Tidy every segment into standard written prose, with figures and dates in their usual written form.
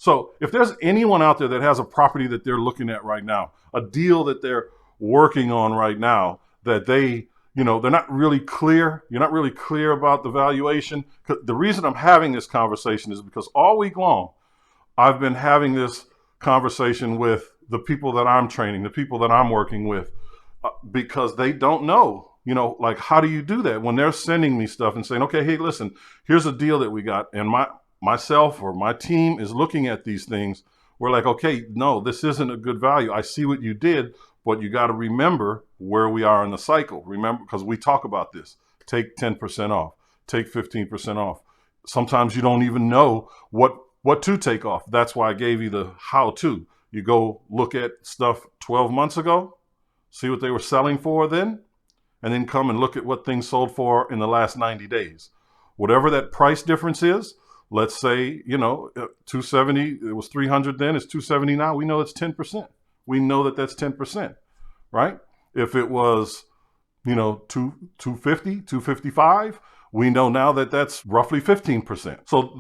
So if there's anyone out there that has a property that they're looking at right now, a deal that they're working on right now, that they, they're not really clear, you're not really clear about the valuation. The reason I'm having this conversation is because all week long, I've been having this conversation with the people that I'm training, the people that I'm working with, because they don't know, like, how do you do that when they're sending me stuff and saying, okay, hey, listen, here's a deal that we got. And myself or my team is looking at these things. We're like, okay, no, this isn't a good value. I see what you did, but you got to remember where we are in the cycle. Remember, because we talk about this, take 10% off, take 15% off. Sometimes you don't even know what to take off. That's why I gave you the how to. You go look at stuff 12 months ago, see what they were selling for then, and then come and look at what things sold for in the last 90 days. Whatever that price difference is, let's say, 270, it was 300 then, it's 270 now. We know it's 10%. We know that that's 10%, right? If it was, 250, 255, we know now that that's roughly 15%. So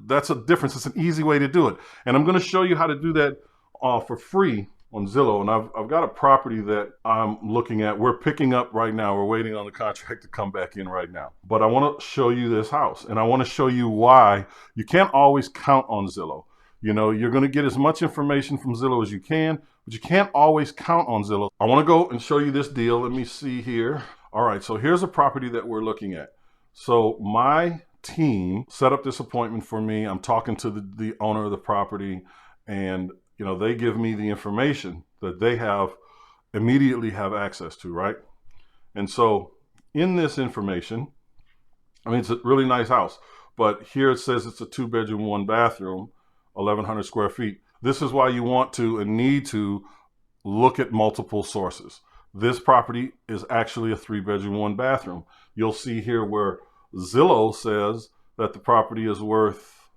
that's a difference. It's an easy way to do it. And I'm going to show you how to do that for free on Zillow. And I've got a property that I'm looking at. We're picking up right now. We're waiting on the contract to come back in right now. But I want to show you this house, and I want to show you why you can't always count on Zillow. You're going to get as much information from Zillow as you can, but you can't always count on Zillow. I want to go and show you this deal. Let me see here. All right, so here's a property that we're looking at. So my team set up this appointment for me. I'm talking to the owner of the property, and they give me the information that they immediately have access to, right? And so in this information, it's a really nice house, but here it says it's a 2-bedroom, 1-bathroom, 1,100 square feet. This is why you want to and need to look at multiple sources. This property is actually a 3-bedroom, 1-bathroom. You'll see here where Zillow says that the property is worth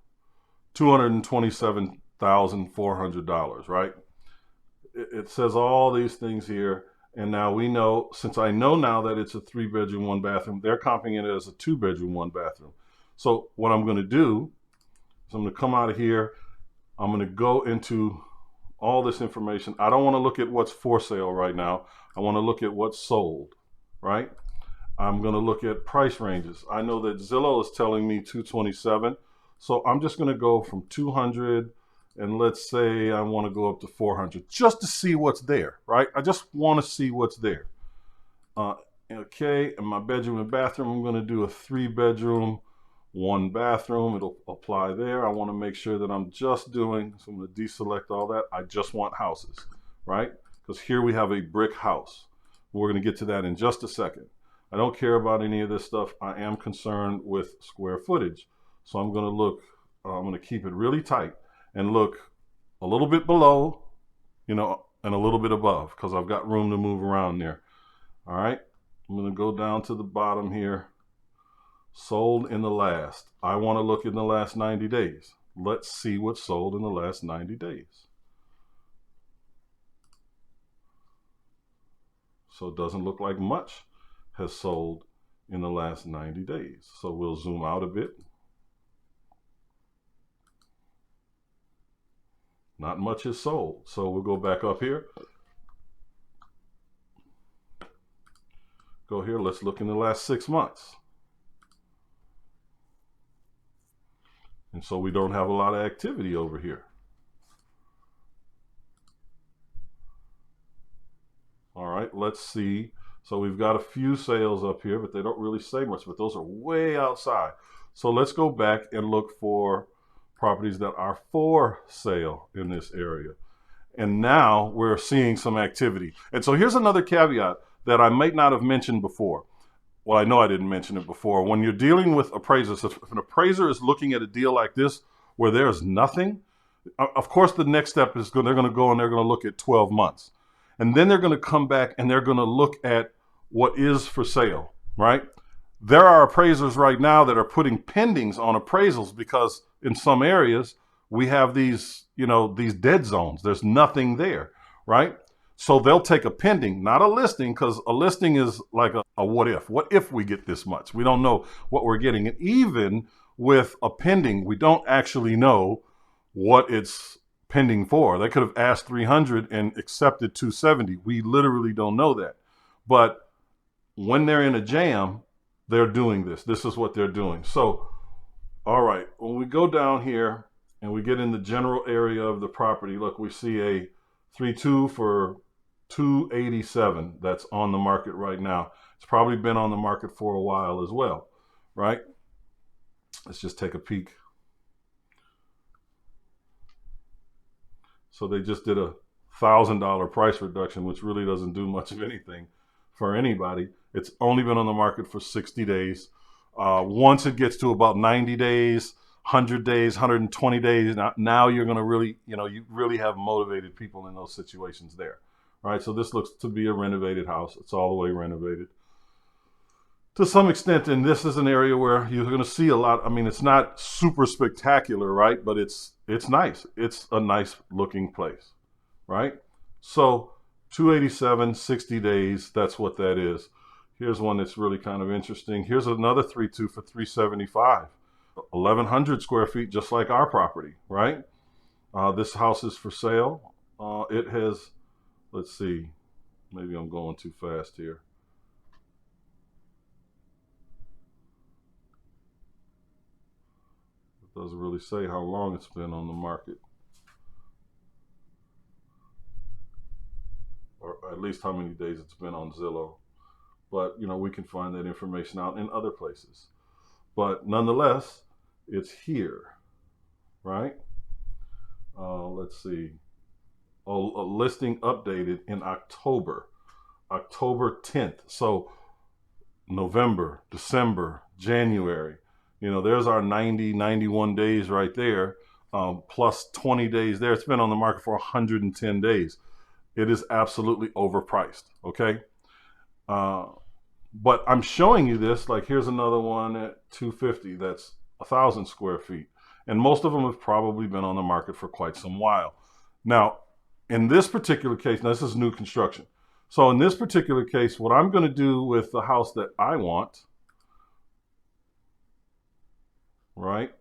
$227,400, right? It says all these things here. And now we know, since I know now that it's a 3-bedroom, 1-bathroom, they're comping it as a 2-bedroom, 1-bathroom. So what I'm going to do is I'm going to come out of here. I'm going to go into all this information. I don't want to look at what's for sale right now. I want to look at what's sold, right? I'm going to look at price ranges. I know that Zillow is telling me 227. So I'm just going to go from 200 and let's say I want to go up to 400 just to see what's there, right? I just want to see what's there. Okay, in my bedroom and bathroom, I'm going to do a 3-bedroom, 1-bathroom. It'll apply there. I want to make sure that I'm just doing, so I'm going to deselect all that. I just want houses, right? Because here we have a brick house. We're going to get to that in just a second. I don't care about any of this stuff. I am concerned with square footage. So I'm going to look, I'm going to keep it really tight and look a little bit below, and a little bit above, because I've got room to move around there. All right. I'm going to go down to the bottom here. Sold in the last. I want to look in the last 90 days. Let's see what's sold in the last 90 days. So it doesn't look like much has sold in the last 90 days. So we'll zoom out a bit. Not much is sold. So we'll go back up here. Go here. Let's look in the last 6 months. And so we don't have a lot of activity over here. All right, let's see. So we've got a few sales up here, but they don't really say much, but those are way outside. So let's go back and look for properties that are for sale in this area. And now we're seeing some activity. And so here's another caveat that I might not have mentioned before. Well, I know I didn't mention it before. When you're dealing with appraisers, if an appraiser is looking at a deal like this where there's nothing, of course the next step is they're going to go and they're going to look at 12 months. And then they're going to come back and they're going to look at what is for sale, right? There are appraisers right now that are putting pendings on appraisals because in some areas we have these, these dead zones. There's nothing there, right? So they'll take a pending, not a listing, because a listing is like a what if. What if we get this much? We don't know what we're getting. And even with a pending, we don't actually know what it's pending for. They could have asked 300 and accepted 270. We literally don't know that. But when they're in a jam, they're doing this. This is what they're doing. So, all right, when we go down here and we get in the general area of the property, look, we see a 3.2 for 287 that's on the market right now. It's probably been on the market for a while as well, right? Let's just take a peek. So they just did a $1,000 price reduction, which really doesn't do much of anything for anybody. It's only been on the market for 60 days. Once it gets to about 90 days, 100 days, 120 days, now you're going to really, you really have motivated people in those situations there, right? So this looks to be a renovated house. It's all the way renovated to some extent. And this is an area where you're going to see a lot. I mean, it's not super spectacular, right? But it's nice. It's a nice looking place, right? So 287, 60 days, that's what that is. Here's one that's really kind of interesting. Here's another 3.2 for 375. 1,100 square feet, just like our property, right? This house is for sale. It has, let's see, maybe I'm going too fast here. It doesn't really say how long it's been on the market, or at least how many days it's been on Zillow. But, we can find that information out in other places. But nonetheless, it's here, right? Let's see. A listing updated in October 10th. So November, December, January, there's our 90, 91 days right there, plus 20 days there. It's been on the market for 110 days. It is absolutely overpriced, okay? But I'm showing you this, like here's another one at 250, that's 1,000 square feet. And most of them have probably been on the market for quite some while. Now, in this particular case, now this is new construction. So in this particular case, what I'm going to do with the house that I want, right?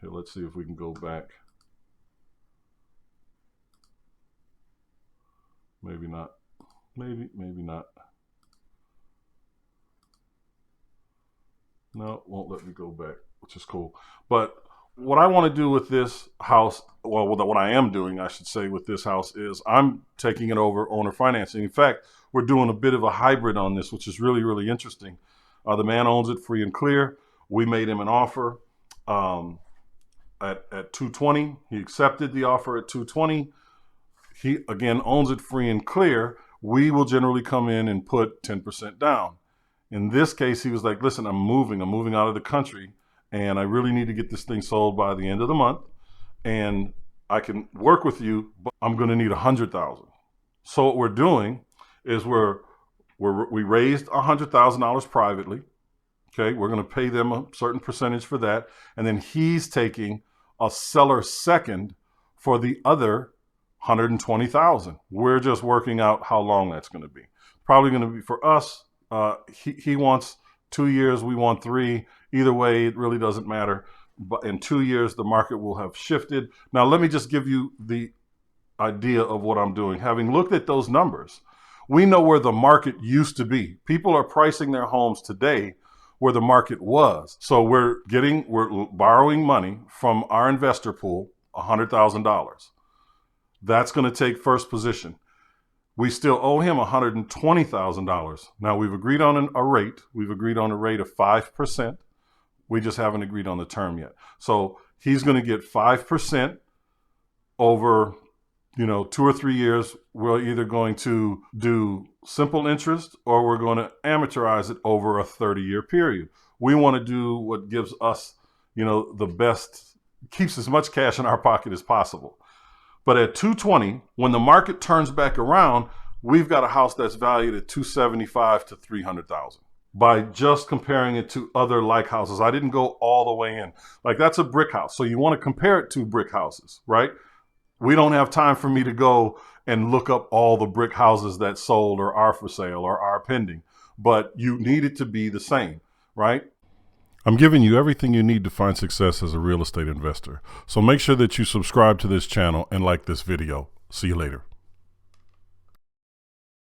Here, let's see if we can go back. Maybe not. Maybe not. No, it won't let me go back, which is cool. But what I want to do with this house, well, what I am doing, I should say, with this house is I'm taking it over owner financing. In fact, we're doing a bit of a hybrid on this, which is really, really interesting. The man owns it free and clear. We made him an offer at 220. He accepted the offer at 220. He, again, owns it free and clear. We will generally come in and put 10% down. In this case, he was like, listen, I'm moving out of the country, and I really need to get this thing sold by the end of the month, and I can work with you, but I'm going to need $100,000. So what we're doing is we raised $100,000 privately. Okay, we're going to pay them a certain percentage for that, and then he's taking a seller second for the other $120,000. We're just working out how long that's going to be. Probably going to be for us. He wants 2 years, we want 3. Either way, it really doesn't matter. But in 2 years, the market will have shifted. Now, let me just give you the idea of what I'm doing. Having looked at those numbers, we know where the market used to be. People are pricing their homes today where the market was. So we're borrowing money from our investor pool, $100,000. That's going to take first position. We still owe him $120,000. Now we've agreed on a rate. We've agreed on a rate of 5%. We just haven't agreed on the term yet. So he's going to get 5% over, 2 or 3 years. We're either going to do simple interest or we're going to amortize it over a 30-year period. We want to do what gives us, the best, keeps as much cash in our pocket as possible. But at 220, when the market turns back around, we've got a house that's valued at 275 to 300,000. By just comparing it to other like houses, I didn't go all the way in. Like that's a brick house, so you want to compare it to brick houses, right? We don't have time for me to go and look up all the brick houses that sold or are for sale or are pending, but you need it to be the same, right? I'm giving you everything you need to find success as a real estate investor. So make sure that you subscribe to this channel and like this video. See you later.